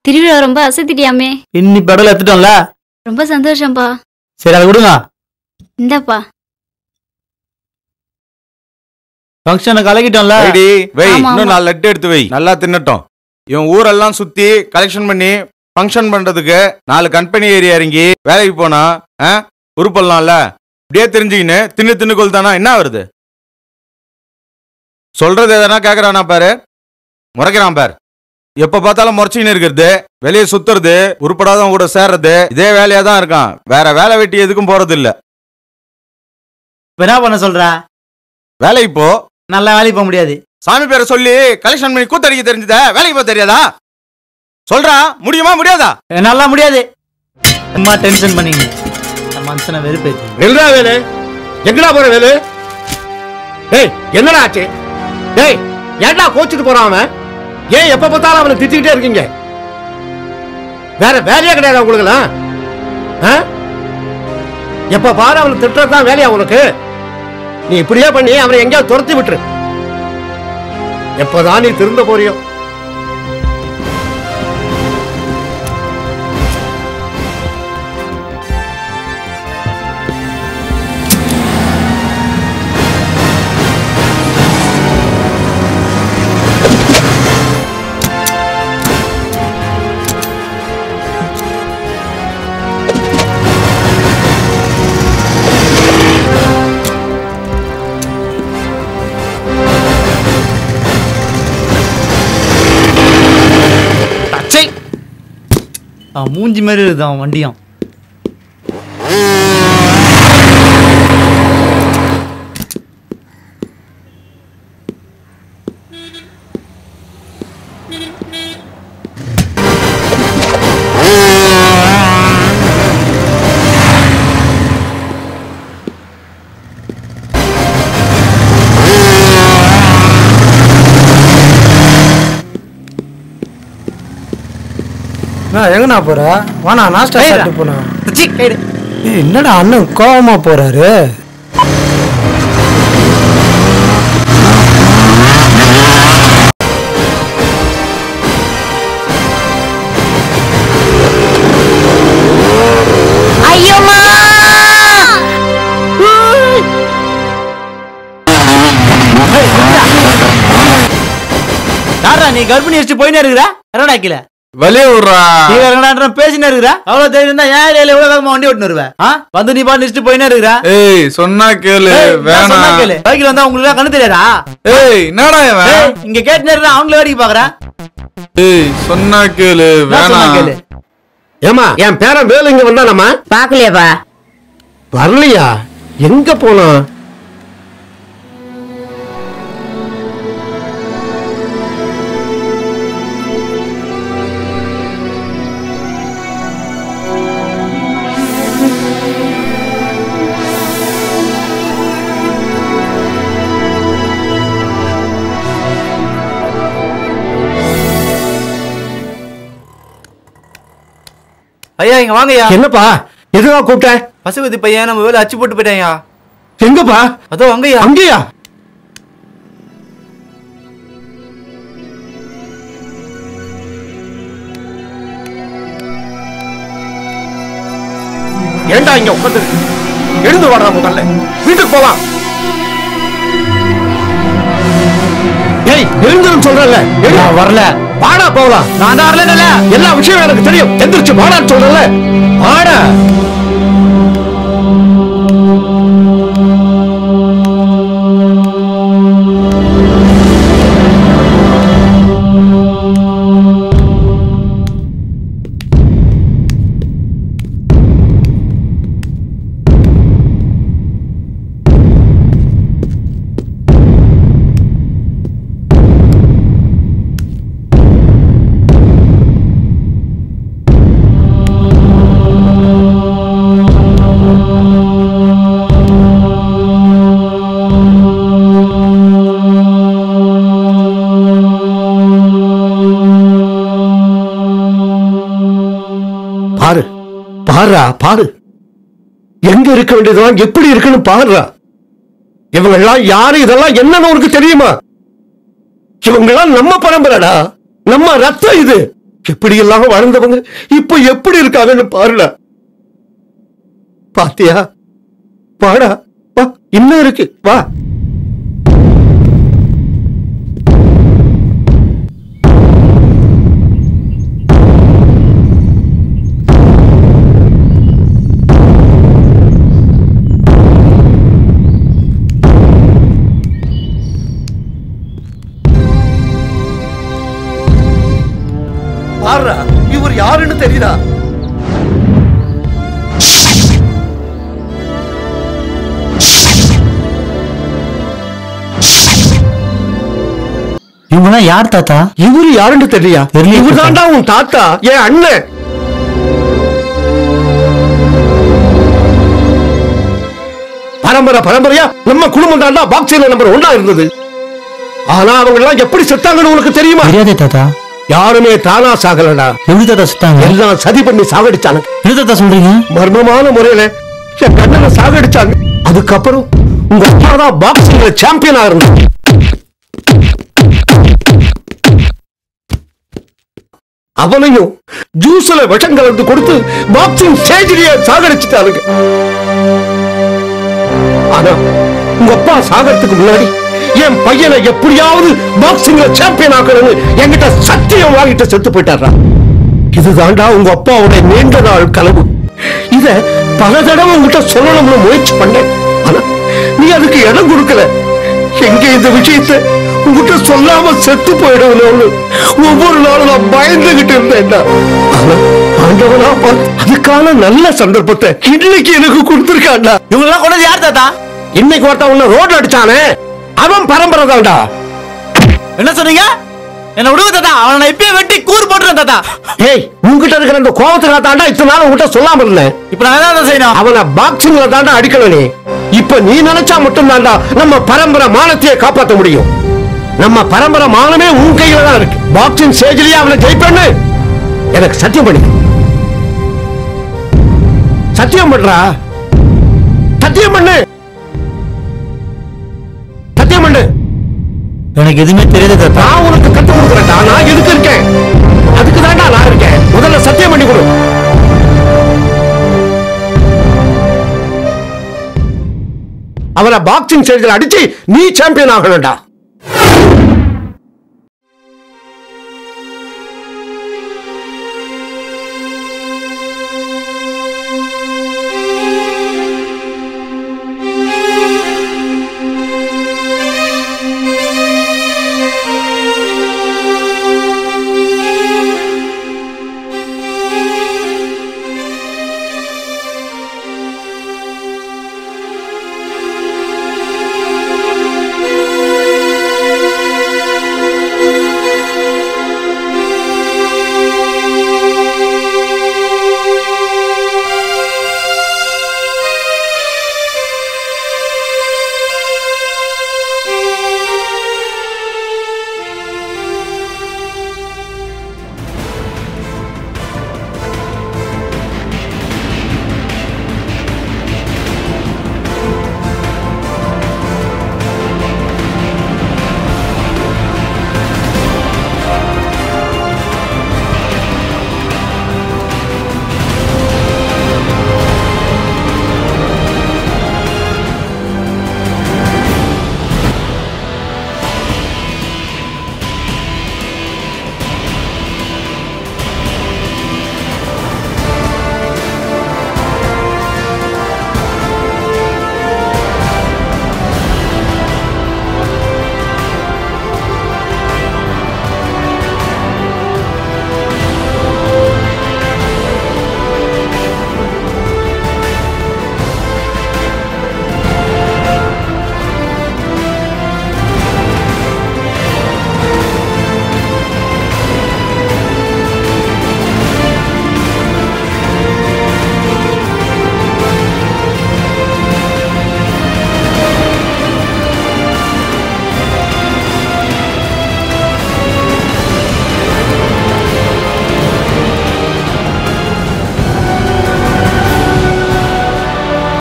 திருவிழா ரொம்ப அசத்திட்டியாமே. இன்னி படல எடுத்துட்டோம்ல. ரொம்ப சந்தோஷம்பா. சரி அதை விடுங்க. இந்தாப்பா. ஃபங்க்ஷனை கலக்கிட்டோம்ல. இன்னும் 4 லட்டு எடுத்து வை, நல்லா தின்னட்டும். இவன் ஊரெல்லாம் சுத்தி கலெக்ஷன் பண்ணி ஃபங்க்ஷன் பண்றதுக்கு 4 கம்பெனி ஏரியா இறங்கி வேலைக்கு போனா உருப்படலாம்ல. இப்படியே தெரிஞ்சுக்கின்னு தின்னு தின்னுக்கொள் தானா என்ன வருது? சொல்றது எதனா கேக்குறானா பாரு, முறைக்கிறான் பாரு. எப்ப பார்த்தாலும் முறைச்சின்னு இருக்கிறது, வெளியே சுத்துறது, உருப்படாதவங்க கூட சேர்றது, இதே வேலையா தான் இருக்கான். வேற வேலை வெட்டி எதுக்கும் போறது இல்ல. என்ன பண்ண சொல்ற? வேலைக்கு போ. நல்லா வேலைக்கு போக முடியாது. சாமி பேரை சொல்லி கலெக்ஷன் பண்ணி கூத்தடிக்க தெரிஞ்சத வேலைக்கு போக தெரியாதா? சொல்றா, முடியுமா முடியாதா? நல்லா முடியாது. அம்மா டென்ஷன் பண்ணீங்க மனுஷனை வெறுப்பேத்தி. நில்றா வேலு, எங்கடா போற வேலு? ஏய் என்னடா ஆச்சு? ஏய் ஏன்டா கோச்சிட்டு போறான் அவன்? ஏன் எப்ப பார்த்தாலும் அவனை திட்டிக்கிட்டே இருக்கீங்க? வேற வேலையே கிடையாது உங்களுக்குலாம். எப்ப பாரு அவனை திட்டுறதுதான் வேலையா உனக்கு? நீ இப்படியே பண்ணி அவனை எங்கேயாவது துரத்தி விட்டுரு. எப்பதான் நீ திருந்த போறியோ? மூஞ்சி மாதிரி இருக்குதான் வண்டியும். எங்கண்ணா போற? வாண்ணா நாஸ்டா சாப்பிட்டு போனா. என்னடா அண்ணன் கோவமா போறாரு? நீ கர்ப்பிணி வச்சு போயினே இருக்கிற கரடாக்கில வெளியே விடுறா. நீ வேற பேசினே இருக்கிற. அவ்வளவு தைரியம் தான் ஏன் ஏரியால எவ்வளவு வேகமா வண்டி ஓட்டுன்னு வருவ? வந்து நீ பாட்டு நிச்சுட்டு போயினே இருக்கிற. ஏய் சொன்னா கேளு. வேணா சொன்னா கேளு. பைக்ல வந்தா உங்களுக்கு கண்ணு தெரியாதா? ஏய் என்னடா இவன் இங்க கேட்டுனே இருக்கா? அவங்கள வேடிக்கை பாக்குற. ஏய் சொன்னா கேளு. வேணா கேளு. ஏமா என் பேரன் வேலு இங்க வந்தானம்மா? பாக்கலையாப்பா? வரலையா? எங்க போனா? ஐயா இங்க வாங்கய்யா. என்னப்பா எதுவா கூப்பிட்ட? பசுபதி பையன் நம்ம வேலை அச்சு போட்டு போயிட்டாயா. எங்கப்பா? அதோ அங்கய்யா. அங்கயா? ஏண்டா இங்க உட்காந்து? எழுந்து வாடா முதல்ல, வீட்டுக்கு போலாம். ஏய் எழுந்துன்னு சொல்றல. வரல. வாடா போகலாம். நான் வரல. எல்லா விஷயம் எனக்கு தெரியும். எந்திரிச்சு வாடான்னு சொல்றல. வாடா. பாரு பாருடா பாரு. எங்க இருக்க வேண்டியதெல்லாம் எப்படி இருக்குன்னு பாருடா. இவங்கெல்லாம் யாரு, இதெல்லாம் என்னன்னு உனக்கு தெரியுமா? இவங்கெல்லாம் நம்ம பரம்பரைடா, நம்ம ரத்தம் இது. எப்படி எல்லாம் வாழ்ந்தவங்க இப்ப எப்படி இருக்காங்கன்னு பாருடா. பாத்தியா? வாடா வா, இன்னும் இருக்கு வா. இவர் யாருன்னு தெரியுதா? இவங்கலாம் யார் தாத்தா? இவரு யாருன்னு தெரியா? இவர் தாண்டா உன் தாத்தா, என் அண்ணன். பரம்பரையா நம்ம குடும்பம் தாண்டா பாக்ஸிங்ல நம்பர் 1 இருந்தது. ஆனா அவங்க எல்லாம் எப்படி செத்தாங்கன்னு உனக்கு தெரியுமா? தெரியாதே தாத்தா. யாருமே தானா சாகலடா. எப்படி தாத்தா செத்தாங்க? எல்லாம் சதி பண்ணி சாகடிச்சாங்க. என்ன தாத்தா சொல்றீங்க? மர்மமான முறையில என் கண்ணனை சாகடிச்சாங்க. அதுக்கப்புறம் உங்க அப்பா தான் பாக்ஸிங்ல சாம்பியனா இருந்தாங்க. அவனையும் ஜூஸ்ல விஷம் கலந்து கொடுத்து பாக்ஸிங் ஸ்டேஜிலேயே சாகடிச்சுட்டாருங்க. ஆனா உங்க அப்பா சாகறதுக்கு முன்னாடி என் பையனை எப்படியாவது பாக்ஸிங்ல சாம்பியன் ஆக்கணும்னு என்கிட்ட சத்தியம் வாங்கிட்டு செத்து போயிட்டாரா. இதுதாண்டா உங்க அப்பாவுடைய நீண்ட நாள் கனவு. இத பல தடவை உங்ககிட்ட சொல்லணும்னு முயற்சி பண்ணேன். ஆனா நீ அதுக்கு இடம் கொடுக்கல. எங்க இந்த விஷயத்தை உங்ககிட்ட சொல்லாம செத்து போயிடுவோம்னு ஒவ்வொரு நாளும் நான் பயந்துகிட்டு இருந்தேன்டா. ஆனா ஆண்டவனா பார்த்து அதுக்கான நல்ல சந்தர்ப்பத்தை இன்னைக்கு எனக்கு கொடுத்திருக்காண்டா. இவங்க எல்லாம் கொண்டது யார் தாத்தா? இன்னைக்கு ஒருத்தன் உன்னை ரோட்ல அடிச்சானே, அவன் பரம்பரை தான்டா. என்ன சொன்னீங்க? என்ன விடுங்க தாத்தா, அவனை இப்பயே வெட்டி கூறு போட்டுறேன் தாத்தா. ஏய், உங்ககிட்ட இருக்கிற அந்த கோபத்துக்கு தாண்டா இத்தனை நாள் உங்ககிட்ட சொல்லாம இருந்தேன். இப்ப நான் என்ன செய்யணும்? அவனை பாக்ஸிங்ல தாண்டா அடிக்கணும். நீ இப்ப நீ நினைச்சா மட்டும் தாண்டா நம்ம பரம்பரை மானத்தையே காப்பாற்ற முடியும். நம்ம பரம்பரை மானமே உன் கையில தான் இருக்கு. பாக்ஸிங் ஸ்டேஜ்லயே அவனை ஜெயிப்பேன்னு எனக்கு சத்தியம் பண்ணி. சத்தியம் பண்றா, சத்தியம் பண்ணு, சத்தியம் பண்ணு. எனக்கு எதுவுமே தெரியாது தாத்தா. நான் உனக்கு கத்து கொடுக்குறேன்டா. நான் எதுக்கு இருக்கேன்? அதுக்கு தாண்டா நான் இருக்கேன். முதல்ல சத்தியம் பண்ணி கொடு. அவனை பாக்ஸிங் ஸ்டேஜ்ல அடிச்சு நீ சாம்பியன் ஆகணும்டா.